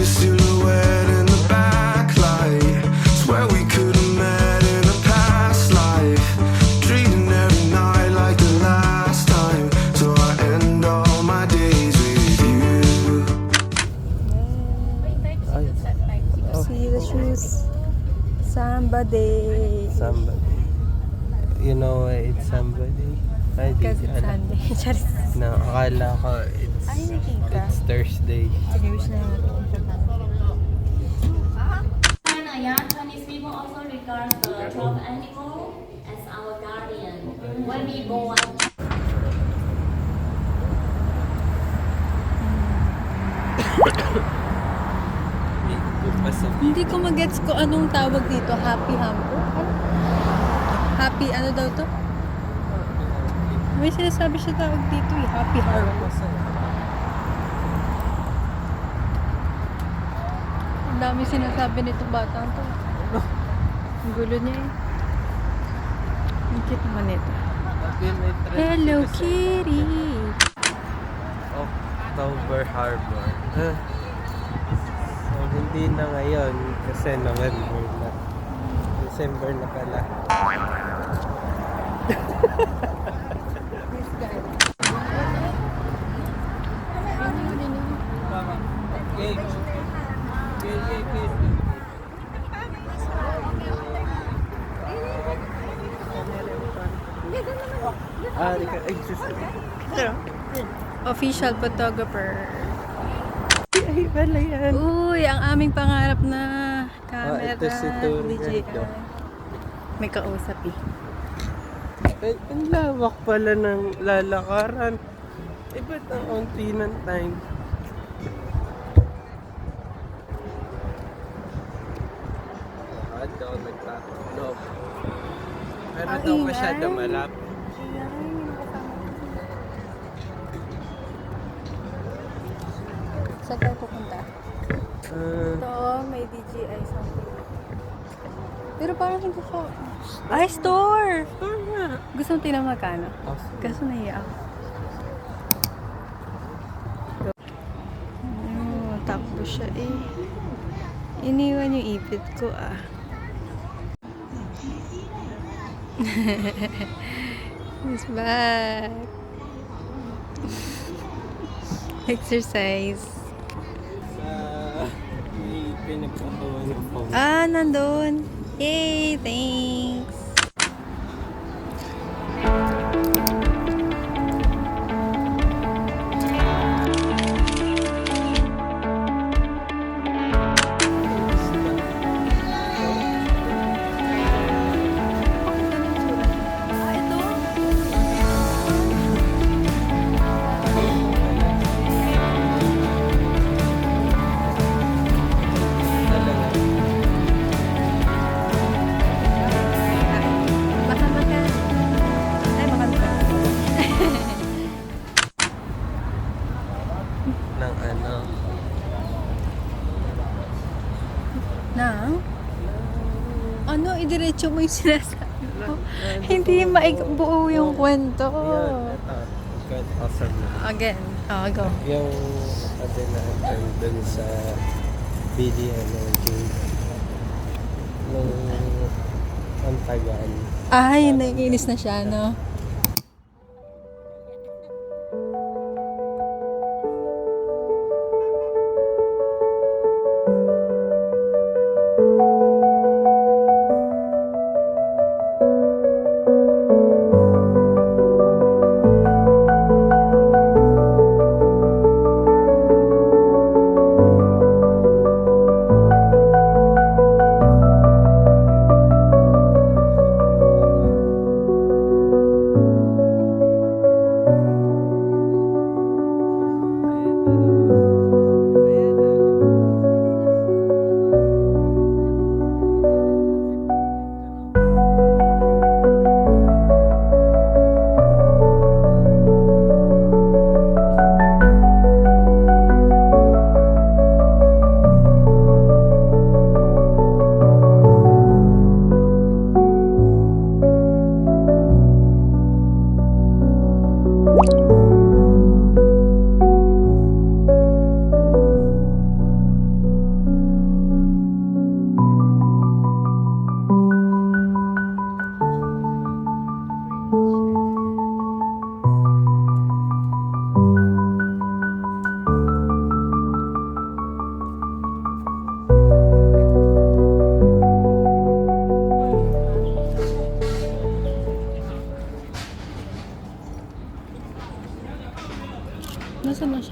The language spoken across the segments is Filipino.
silhouette in the backlight. Swear we could have met in a past life. Dreaming every night like the last time. So I end all my days with you. See the shoes. Somebody. Somebody. You know why it's somebody? Ay, di Because ko it's alam. Sunday. Charis. No, akala ko Ay, nakita. it's Thursday. Serious na yun. China, yeah, Chinese people also regard the 12 animal as our guardian. When we born, Hindi ko magets ko anong tawag dito. Happy hamper? Happy ano daw to? May sinasabi siya tawag dito eh. Happy harbor. Ang dami sinasabi nito batang to. Ang gulo niya eh. Ang cute naman ito. Hello Kitty! October Harbor. So, hindi na ngayon kasi November na. December na pala. This guy. Official photographer. Ay, pala yan. Uy, ang aming pangarap na camera. ito si tour DJI. guide, oh. May kausap eh. Ay, ang lawak pala ng lalakaran. Ba't ang unti ng time? Daw nagtatanong. Pero Ang daw ingay. masyado malapit. Saan tayo pupunta? Ito, may DJI something. Pero parang hindi siya. Ay, store! Gusto mong tingnan magkano? Kaso nahiya ako. Takbo siya eh. Iniwan yung ipit ko ah. He's back. Exercise. May pinagkakawa ng phone. Ah, nandun. Yay! Thanks! Ah, ito? Baka maka. Ay, makanta. Ng ano. Nang? Ano, idiretso mo yung sinasabi ko. Hindi maibuo yung kwento. Yun, ito. Good. Awesome. Again. Oh, go. Yung sabi natin dun sa BDN ng June. Nung ang tagaan. Ay, naiinis na siya, no?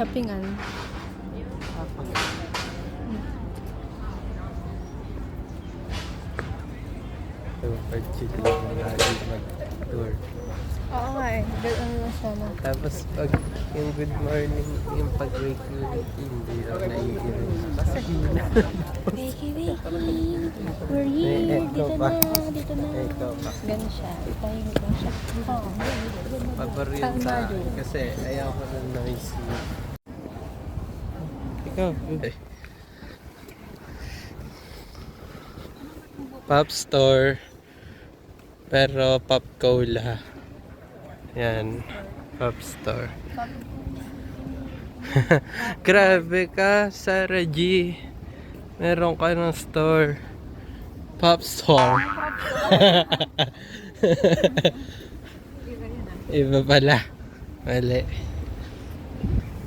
shoppingan. So, pag-chill lang lagi mag-tour. Oo nga eh. Ano lang siya no? Tapos pag yung good morning, yung pag-wake mo, hindi ako naiirin. Basta hina. Wakey, wakey. We're here. Dito na. Dito na. Ikaw pa. Ganun siya. Tahimik lang siya. Oo. Pabor yun sa akin kasi ayaw ko ng noisy. Ikaw, Pop store. Pero pop cola. Yan. Pop store. Grabe ka, Sarah G. Meron ka ng store. Pop store. Iba pala. Mali.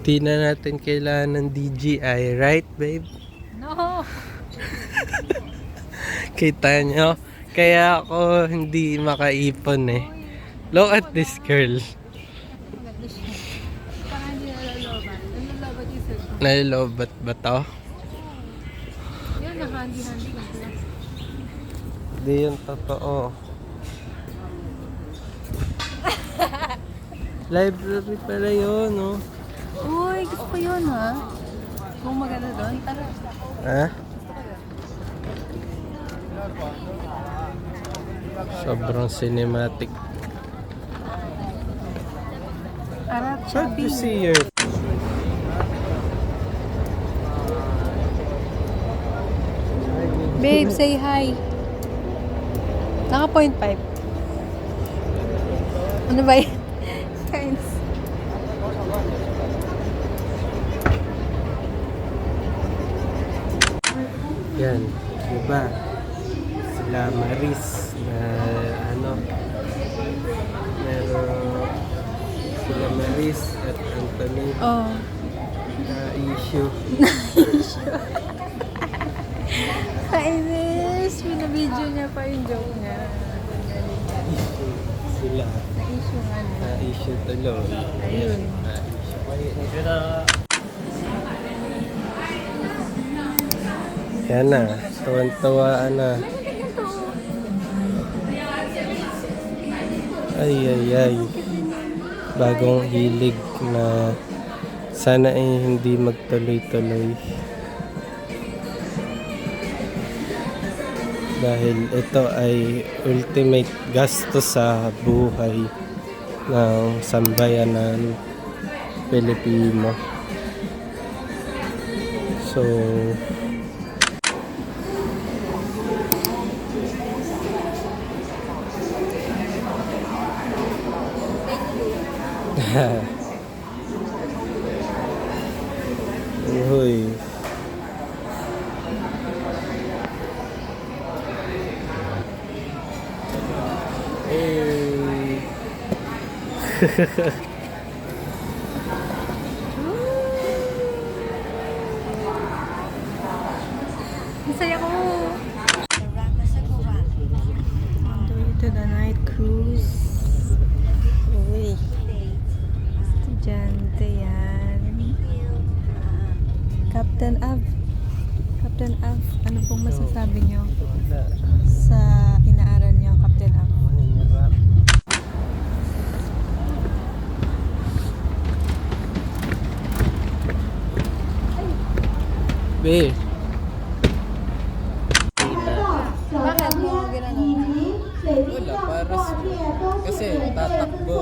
Di na natin kailangan ng DJI, right babe? No! Kita nyo? Kaya ako hindi makaipon eh. Look at this girl. Maganda siya. Parang hindi nalalobat. Nalalobat yung cellphone. Nalilobat ba to? Yun, naka-handy-handy lang sila. Hindi yung totoo. Library pala yun, no? Uy, gusto ko yun ha. Kung maganda doon, tara. Ha? Sobrang cinematic. Arap, How'd you shopping. see your... Babe, say hi. Naka 0.5. Ano ba yun? Thanks. Yan, diba? Sila Maris na ano, meron sila Maris at Anthony Oh. na issue. Kainis! Pinabidyo niya pa yung joke niya. Sila Na-issue nga niya. na issue tuloy. Ayun. Na issue. Yan na, tuwan-tuwaan na. Ay, ay, ay. Bagong hilig na sana ay hindi magtuloy-tuloy. Dahil ito ay ultimate gasto sa buhay ng sambayanan Pilipino. So, uy. Hey. Ang saya ko! On the way to the night cruise. Uy. Estudyante yan. Captain Av. Captain Av, ano pong masasabi niyo sa inaaral niyo, Captain Av? Be. Bakit mo ginagawa? Wala, para kasi tatakbo.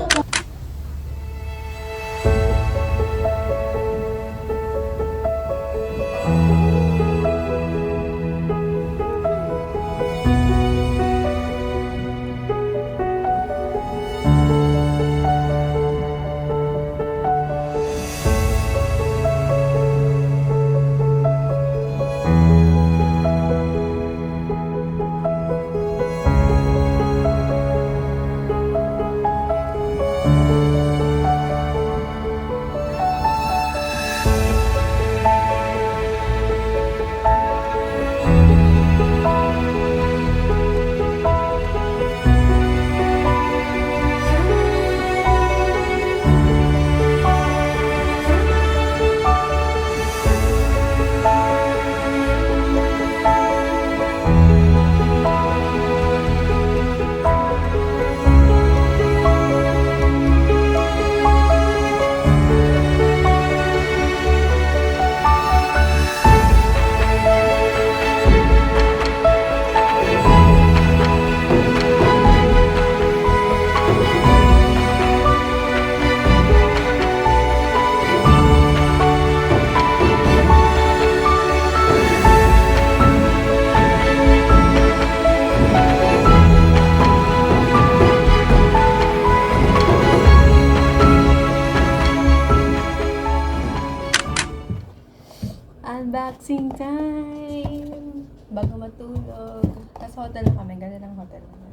Unboxing time! Bago matulog. Tapos hotel na kami. Ganda ng hotel namin.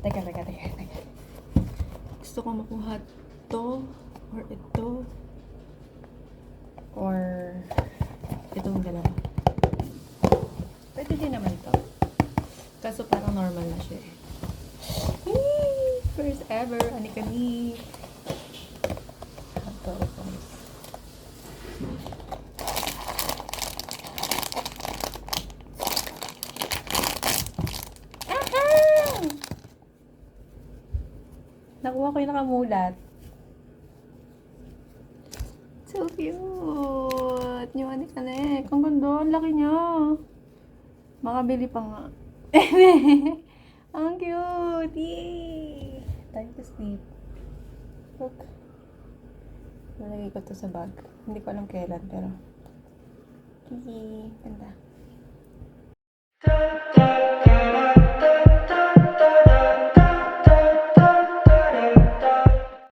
Teka. Gusto ko makuha to or ito or itong dalawa. Pwede din naman ito. Kaso parang normal na siya eh. Yay! First ever, anika ni. Ito. Nakuha ko yung nakamulat. So cute! Yung anik-anik. Ang ganda. Ang laki niya. Makabili pa nga. Ang cute! Yay! Time to sleep. Look. Nalagay ko to sa bag. Hindi ko alam kailan, pero... Yay! Ganda.